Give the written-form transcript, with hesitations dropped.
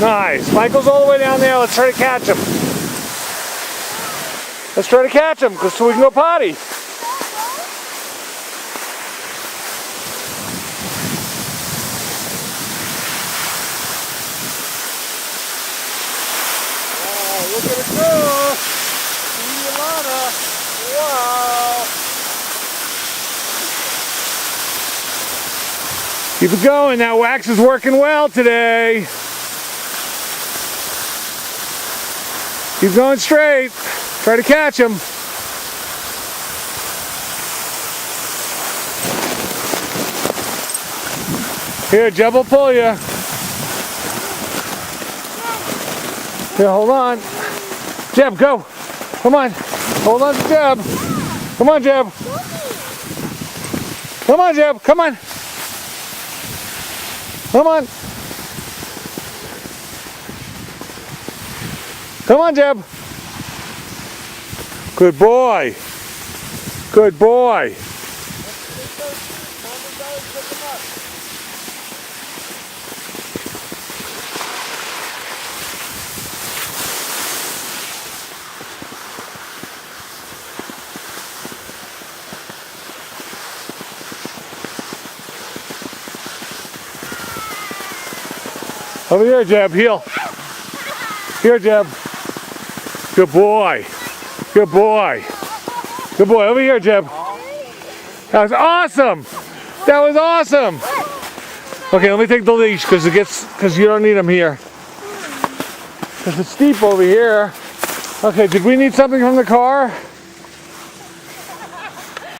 Nice. Michael's all the way down there. Let's try to catch him. Let's try to catch him so we can go potty. Oh, look at it go. See Alana. Wow. Keep it going. That wax is working well today. Keep going straight. Try to catch him. Here, Jeb will pull you. Here, hold on. Jeb, go. Come on. Hold on to Jeb. Come on, Jeb. Come on, Jeb. Come on. Come on. Come on, Jeb. Good boy. Good boy. Over here, Jeb. Heel. Here, Jeb. Good boy. Good boy. Good boy. Over here, Jeb. That was awesome. That was awesome. Okay, let me take the leash because you don't need him here. Because it's steep over here. Okay, did we need something from the car?